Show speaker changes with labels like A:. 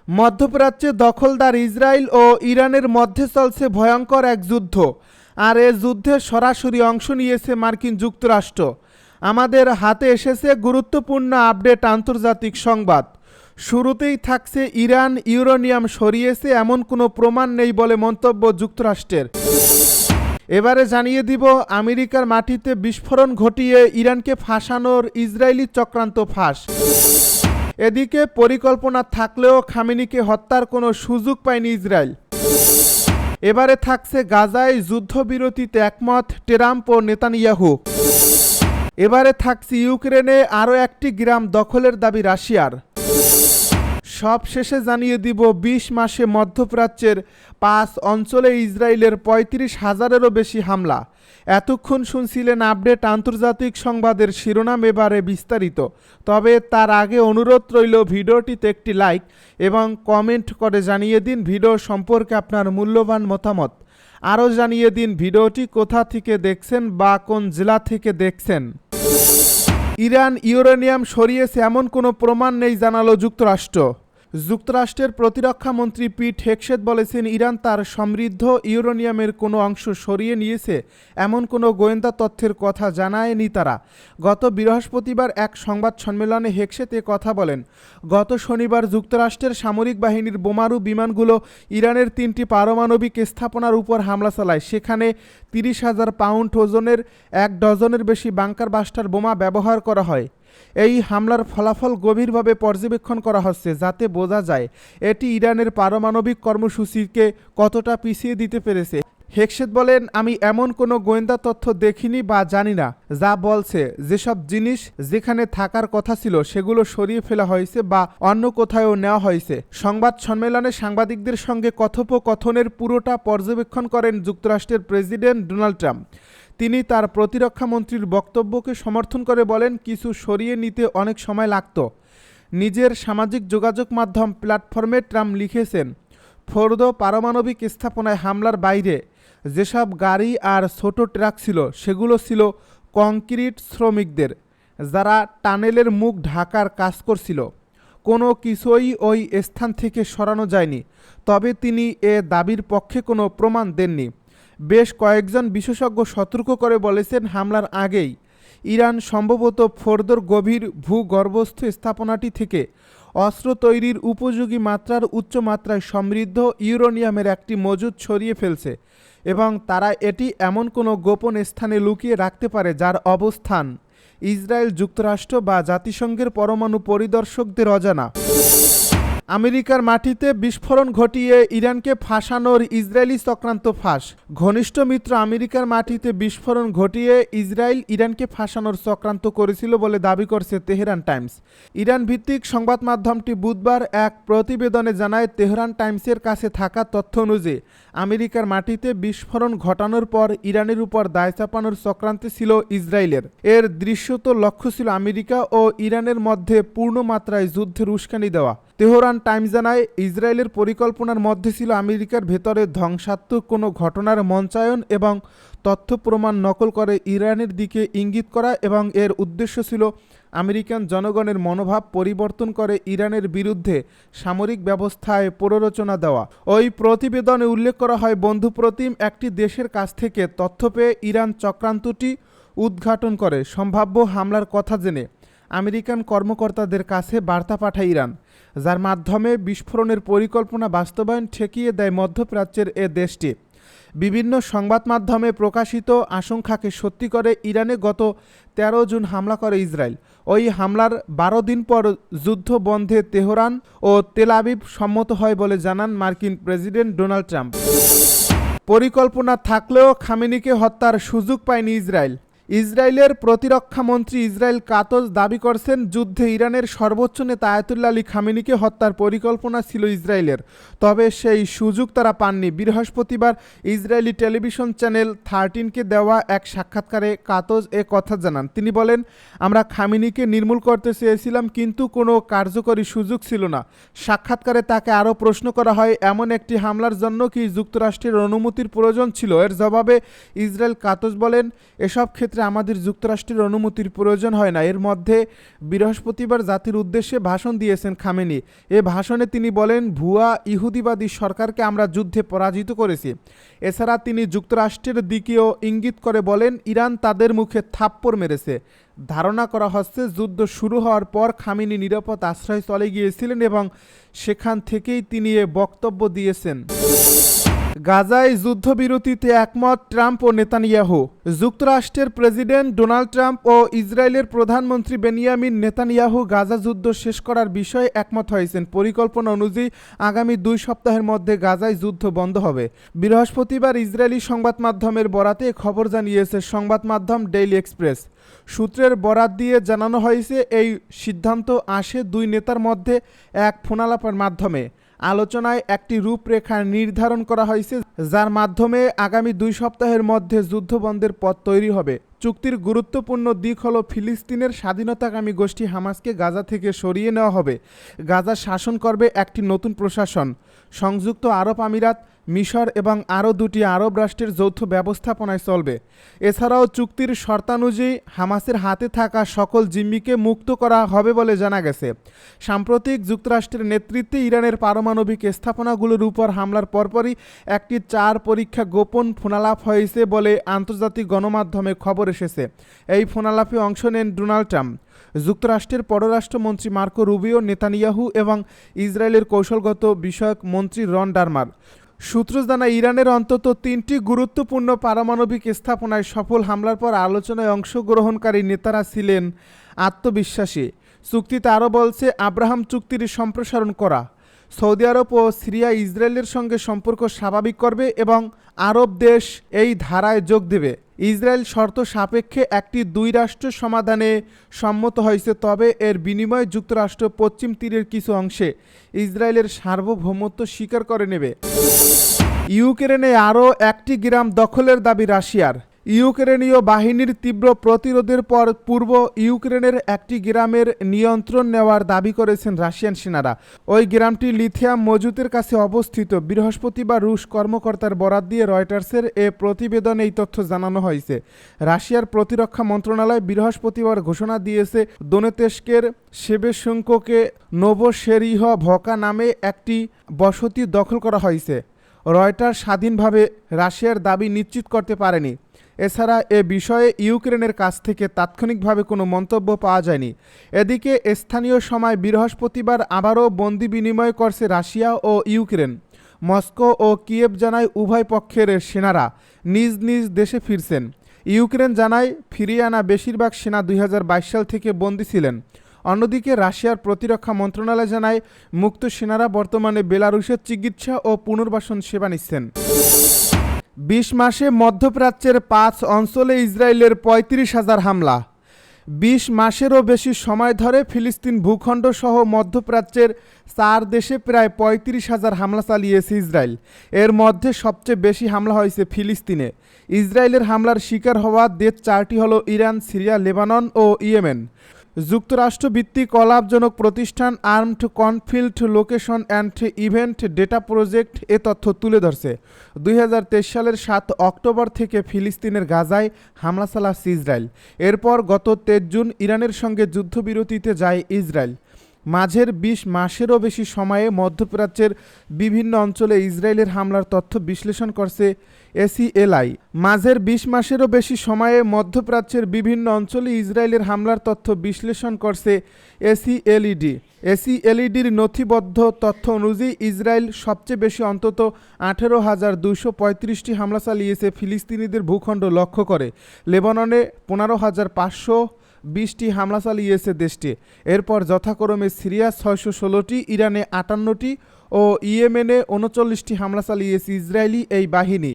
A: মধ্যপ্রাচ্যে দখলদার ইসরায়েল ও ইরানের মধ্যে চলছে ভয়ঙ্কর এক যুদ্ধ, আর এ যুদ্ধে সরাসরি অংশ নিয়েছে মার্কিন যুক্তরাষ্ট্র। আমাদের হাতে এসেছে গুরুত্বপূর্ণ আপডেট আন্তর্জাতিক সংবাদ। শুরুতেই থাকছে ইরান ইউরেনিয়াম সরিয়েছে এমন কোনো প্রমাণ নেই বলে মন্তব্য যুক্তরাষ্ট্রের। এবারে জানিয়ে দিব আমেরিকার মাটিতে বিস্ফোরণ ঘটিয়ে ইরানকে ফাঁসানোর ইসরায়েলি চক্রান্ত ফাঁস। এদিকে পরিকল্পনা থাকলেও খামেনিকে হত্যার কোনো সুযোগ পায়নি ইসরায়েল। এবারে থাকছে গাজায় যুদ্ধবিরতিতে একমত ট্রাম্প ও নেতানিয়াহু। এবারে থাকছে ইউক্রেনে আরও একটি গ্রাম দখলের দাবি রাশিয়ার। সব শেষে জানিয়ে দিব ২০ মাসে মধ্যপ্রাচ্যের ৫ অঞ্চলে ইসরায়েলের ৩৫,০০০-এরও বেশি হামলা। এতক্ষণ শুনছিলেন আপডেট আন্তর্জাতিক সংবাদের শিরোনাম, এবারে বিস্তারিত। তবে তার আগে অনুরোধ রইল ভিডিওটিতে একটি লাইক এবং কমেন্ট করে জানিয়ে দিন ভিডিও সম্পর্কে আপনার মূল্যবান মতামত। আরও জানিয়ে দিন ভিডিওটি কোথা থেকে দেখছেন বা কোন জেলা থেকে দেখছেন। ইরান ইউরেনিয়াম সরিয়েছে এমন কোনো প্রমাণ নেই জানালো যুক্তরাষ্ট্র। যুক্তরাষ্ট্রের প্রতিরক্ষা মন্ত্রী পিট হেগসেথ বলেছেন, ইরান তার সমৃদ্ধ ইউরেনিয়ামের কোনো অংশ সরিয়ে নিয়েছে এমন কোনো গোয়েন্দা তথ্যের কথা জানায়নি তারা। গত বৃহস্পতিবার এক সংবাদ সম্মেলনে হেগসেথ এ কথা বলেন। গত শনিবার যুক্তরাষ্ট্রের সামরিক বাহিনীর বোমারু বিমানগুলো ইরানের ৩টি পারমাণবিক স্থাপনার উপর হামলা চালায়। সেখানে ৩০,০০০ পাউন্ড ওজনের ১ ডজনের বেশি বাংকার বাস্টার বোমা ব্যবহার করা হয়। এই হামলার ফলাফল গভীরভাবে পর্যবেক্ষণ করা হচ্ছে, যাতে বোঝা যায় এটি ইরানের পারমাণবিক কর্মসূচিকে কতটা পিছিয়ে দিতে পেরেছে। হেগসেথ বলেন, আমি এমন কোনো গোয়েন্দা তথ্য দেখিনি বা জানি না যা বলছে যেসব জিনিস যেখানে থাকার কথা ছিল সেগুলো সরিয়ে ফেলা হয়েছে বা অন্য কোথাও নেওয়া হয়েছে। সংবাদ সম্মেলনে সাংবাদিকদের সঙ্গে কথোপকথনের পুরোটা পর্যবেক্ষণ করেন যুক্তরাষ্ট্রের প্রেসিডেন্ট ডোনাল্ড ট্রাম্প। তিনি তার প্রতিরক্ষা মন্ত্রীর বক্তব্যকে সমর্থন করে বলেন, কিছু সরিয়ে নিতে অনেক সময় লাগত। নিজের সামাজিক যোগাযোগ মাধ্যম প্ল্যাটফর্মে ট্রাম্প লিখেছেন, ফোর্দো পারমাণবিক স্থাপনায় হামলার বাইরে যেসব গাড়ি আর ছোট ট্রাক ছিল সেগুলো ছিল কংক্রিট শ্রমিকদের, যারা টানেলের মুখ ঢাকার কাজ করছিল। কোনো কিছুই ওই স্থান থেকে সরানো যায়নি। তবে তিনি এ দাবির পক্ষে কোনো প্রমাণ দেননি। বেশ কয়েকজন বিশেষজ্ঞ সতর্ক করে বলেছেন, হামলার আগেই ইরান সম্ভবত ফোর্দোর গভীর ভূগর্ভস্থ স্থাপনাটি থেকে অস্ত্র তৈরির উপযোগী মাত্রার উচ্চ মাত্রায় সমৃদ্ধ ইউরেনিয়ামের একটি মজুদ ছড়িয়ে ফেলছে এবং তারা এটি এমন কোনো গোপন স্থানে লুকিয়ে রাখতে পারে যার অবস্থান ইসরায়েল, যুক্তরাষ্ট্র বা জাতিসংঘের পরমাণু পরিদর্শকদের অজানা। আমেরিকার মাটিতে বিস্ফোরণ ঘটিয়ে ইরানকে ফাঁসানোর ইসরায়েলি চক্রান্ত ফাঁস। ঘনিষ্ঠ মিত্র আমেরিকার মাটিতে বিস্ফোরণ ঘটিয়ে ইসরায়েল ইরানকে ফাঁসানোর চক্রান্ত করেছিল বলে দাবি করছে তেহরান টাইমস। ইরান ভিত্তিক সংবাদ মাধ্যমটি বুধবার এক প্রতিবেদনে জানায়, তেহরান টাইমসের কাছে থাকা তথ্য অনুযায়ী আমেরিকার মাটিতে বিস্ফোরণ ঘটানোর পর ইরানের উপর দায় চাপানোর চক্রান্তে ছিল ইসরায়েলের। এর দৃশ্যত লক্ষ্য ছিল আমেরিকা ও ইরানের মধ্যে পূর্ণ মাত্রায় যুদ্ধের উস্কানি দেওয়া। তেহরান টাইমস জানায়, ইসরায়েলের পরিকল্পনার মধ্যে ছিল আমেরিকার ভেতরে ধ্বংসাত্মক কোনো ঘটনার মঞ্চায়ন এবং তথ্য প্রমাণ নকল করে ইরানের দিকে ইঙ্গিত করা, এবং এর উদ্দেশ্য ছিল আমেরিকান জনগণের মনোভাব পরিবর্তন করে ইরানের বিরুদ্ধে সামরিক ব্যবস্থায় প্ররোচনা দেওয়া। ওই প্রতিবেদনে উল্লেখ করা হয়, বন্ধুপ্রতিম একটি দেশের কাছ থেকে তথ্য পেয়ে ইরান চক্রান্তটি উদ্ঘাটন করে। সম্ভাব্য হামলার কথা জেনে আমেরিকান কর্মকর্তাদের কাছে বার্তা পাঠায় ইরান, যার মাধ্যমে বিস্ফোরণের পরিকল্পনা বাস্তবায়ন ঠেকিয়ে দেয় মধ্যপ্রাচ্যের এ দেশটি। বিভিন্ন সংবাদ মাধ্যমে প্রকাশিত আশঙ্কাকে সত্যি করে ইরানে গত ১৩ জুন হামলা করে ইসরায়েল। ওই হামলার ১২ দিন পর যুদ্ধ বন্ধে তেহরান ও তেল আবিব সম্মত হয় বলে জানান মার্কিন প্রেসিডেন্ট ডোনাল্ড ট্রাম্প। পরিকল্পনা থাকলেও খামেনিকে হত্যার সুযোগ পায়নি ইসরায়েল। ইসরায়েলের প্রতিরক্ষা মন্ত্রী ইসরায়েল কাতজ দাবি করছেন, যুদ্ধে ইরানের সর্বোচ্চ নেতা আয়াতুল্লাহ আলী খামেনিকে হত্যার পরিকল্পনা ছিল ইসরায়েলের, তবে সেই সুযোগ তারা পাননি। বৃহস্পতিবার ইসরায়েলি টেলিভিশন চ্যানেল 13কে দেওয়া এক সাক্ষাৎকারে কাতজ এ কথা জানান। তিনি বলেন, আমরা খামেনিকে নির্মূল করতে চেয়েছিলাম কিন্তু কোনো কার্যকরী সুযোগ ছিল না। সাক্ষাৎকারে তাকে আরও প্রশ্ন করা হয়, এমন একটি হামলার জন্য কি যুক্তরাষ্ট্রের অনুমতির প্রয়োজন ছিল? এর জবাবে ইসরায়েল কাতজ বলেন, এসব ক্ষেত্রে ক্ষেত্রে আমাদের যুক্তরাষ্ট্রের অনুমতির প্রয়োজন হয় না। এর মধ্যে বৃহস্পতিবার জাতির উদ্দেশ্যে ভাষণ দিয়েছেন খামেনি। এ ভাষণে তিনি বলেন, ভুয়া ইহুদিবাদী সরকারকে আমরা যুদ্ধে পরাজিত করেছি। এছাড়া তিনি যুক্তরাষ্ট্রের দিকেও ইঙ্গিত করে বলেন, ইরান তাদের মুখে থাপ্পড় মেরেছে। ধারণা করা হচ্ছে যুদ্ধ শুরু হওয়ার পর খামেনি নিরাপদ আশ্রয়ে চলে গিয়েছিলেন এবং সেখান থেকেই তিনি এ বক্তব্য দিয়েছেন। গাজায় যুদ্ধবিরতিতে একমত ট্রাম্প ও নেতানিয়াহু। যুক্তরাষ্ট্রের প্রেসিডেন্ট ডোনাল্ড ট্রাম্প ও ইসরায়েলের প্রধানমন্ত্রী বেনিয়ামিন নেতানিয়াহু গাজা যুদ্ধ শেষ করার বিষয়ে একমত হয়েছেন। পরিকল্পনা অনুযায়ী আগামী 2 সপ্তাহের মধ্যে গাজায় যুদ্ধ বন্ধ হবে। বৃহস্পতিবার ইসরায়েলি সংবাদ মাধ্যমের বরাতে খবর জানিয়েছে সংবাদ মাধ্যম ডেইলি এক্সপ্রেস। সূত্রের বরাত দিয়ে জানানো হয়েছে, এই সিদ্ধান্ত আসে 2 নেতার মধ্যে এক ফোনালাপের মাধ্যমে। আলোচনায় একটি রূপরেখা নির্ধারণ করা হয়েছে, যার মাধ্যমে আগামী 2 সপ্তাহের মধ্যে যুদ্ধবন্ধের পথ তৈরি হবে। চুক্তির গুরুত্বপূর্ণ দিক হল ফিলিস্তিনের স্বাধীনতাকামী গোষ্ঠী হামাসকে গাজা থেকে সরিয়ে নেওয়া হবে। গাজা শাসন করবে একটি নতুন প্রশাসন। সংযুক্ত আরব আমিরাত, মিশর এবং আরও 2টি আরব রাষ্ট্রের যৌথ ব্যবস্থাপনায় চলবে। এছাড়াও চুক্তির শর্তানুযায়ী হামাসের হাতে থাকা সকল জিম্মিকে মুক্ত করা হবে বলে জানা গেছে। সাম্প্রতিক যুক্তরাষ্ট্রের নেতৃত্বে ইরানের পারমাণবিক স্থাপনাগুলোর উপর হামলার পরপরই একটি 4 পরীক্ষা গোপন ফোনালাপ হয়েছে বলে আন্তর্জাতিক গণমাধ্যমে খবর এসেছে। এই ফোনালাপে অংশ নেন ডোনাল্ড ট্রাম্প, যুক্তরাষ্ট্রের পররাষ্ট্রমন্ত্রী মার্কো রুবিও, নেতানিয়াহু এবং ইসরায়েলের কৌশলগত বিষয়ক মন্ত্রী রন ডারমার। সূত্র জানায়, ইরানের অন্তত 3টি গুরুত্বপূর্ণ পারমাণবিক স্থাপনায় সফল হামলার পর আলোচনায় অংশগ্রহণকারী নেতারা ছিলেন আত্মবিশ্বাসী। চুক্তিতে আরও বলছে, আব্রাহাম চুক্তির সম্প্রসারণ করা, সৌদি আরব ও সিরিয়া ইসরায়েলের সঙ্গে সম্পর্ক স্বাভাবিক করবে এবং আরব দেশ এই ধারায় যোগ দেবে। ইসরায়েল শর্ত সাপেক্ষে একটি 2 রাষ্ট্র সমাধানে সম্মত হয়েছে, তবে এর বিনিময়ে যুক্তরাষ্ট্র পশ্চিম তীরের কিছু অংশে ইসরায়েলের সার্বভৌমত্ব স্বীকার করে নেবে। ইউক্রেনে আরও 1টি গ্রাম দখলের দাবি রাশিয়ার। ইউক্রেনীয় বাহিনীর তীব্র প্রতিরোধের পর পূর্ব ইউক্রেনের একটি গ্রামের নিয়ন্ত্রণ নেওয়ার দাবি করেছেন রাশিয়ান সেনারা। ওই গ্রামটি লিথিয়াম মজুতের কাছে অবস্থিত। বৃহস্পতিবার রুশ কর্মকর্তার বরাত দিয়ে রয়টার্সের এ প্রতিবেদনে এই তথ্য জানানো হয়েছে। রাশিয়ার প্রতিরক্ষা মন্ত্রণালয় বৃহস্পতিবার ঘোষণা দিয়েছে, দোনেতেস্কের সেবেশঙ্কোকে নোভোশেরিহ ভকা নামে একটি বসতি দখল করা হয়েছে। রয়টার্স স্বাধীনভাবে রাশিয়ার দাবি নিশ্চিত করতে পারেনি। এছাড়া এ বিষয়ে ইউক্রেনের কাছ থেকে তাৎক্ষণিকভাবে কোনো মন্তব্য পাওয়া যায়নি। এদিকে স্থানীয় সময় বৃহস্পতিবার আবারও বন্দি বিনিময় করছে রাশিয়া ও ইউক্রেন। মস্কো ও কিয়েভ জানায় উভয় পক্ষের সেনারা নিজ নিজ দেশে ফিরছেন। ইউক্রেন জানায়, ফিরিয়ে আনা বেশিরভাগ সেনা 2022 সাল থেকে বন্দী ছিলেন। অন্যদিকে রাশিয়ার প্রতিরক্ষা মন্ত্রণালয় জানায়, মুক্ত সেনারা বর্তমানে বেলারুশের চিকিৎসা ও পুনর্বাসন সেবা নিচ্ছেন। 20 মাসে মধ্যপ্রাচ্যের 5 অঞ্চলে ইসরায়েলের 35,000 হামলা। 20 মাসেরও বেশি সময় ধরে ফিলিস্তিন ভূখণ্ড সহ মধ্যপ্রাচ্যের 4 দেশে প্রায় 35,000 হামলা চালিয়েছে ইসরায়েল। এর মধ্যে সবচেয়ে বেশি হামলা হয়েছে ফিলিস্তিনে। ইসরায়েলের হামলার শিকার হওয়া দেশ 4টি হলো ইরান, সিরিয়া, লেবানন ও ইয়েমেন। যুক্তরাষ্ট্রভিত্তিক অলাভজনক প্রতিষ্ঠান armed conflict location and event data project এ তথ্য তুলে ধরছে। 2023 সালের 7 অক্টোবর থেকে ফিলিস্তিনের গাজায় হামলা চালাচ্ছে ইসরায়েল। এরপর গত 23 জুন ইরানের সঙ্গে যুদ্ধবিরতিতে যায় ইসরায়েল। মাঝের 20 মাসেরও বেশি সময়ে মধ্যপ্রাচ্যের বিভিন্ন অঞ্চলে ইসরায়েলের হামলার তথ্য বিশ্লেষণ করছে এসিএলআই। মাঝের 20 মাসেরও বেশি সময়ে মধ্যপ্রাচ্যের বিভিন্ন অঞ্চলে ইসরায়েলের হামলার তথ্য বিশ্লেষণ করছে এসিএলইডি। এসিএলইডির নথিবদ্ধ তথ্য অনুযায়ী ইসরায়েল সবচেয়ে বেশি অন্তত 18,235টি হামলা চালিয়েছে ফিলিস্তিনিদের ভূখণ্ড লক্ষ্য করে। লেবাননে 15,520টি হামলা চালিয়েছে দেশটি। এরপর যথাক্রমে সিরিয়া 616টি, ইরানে 58টি ও ইয়েমেনে 39টি হামলা চালিয়েছে ইসরায়েলি এই বাহিনী।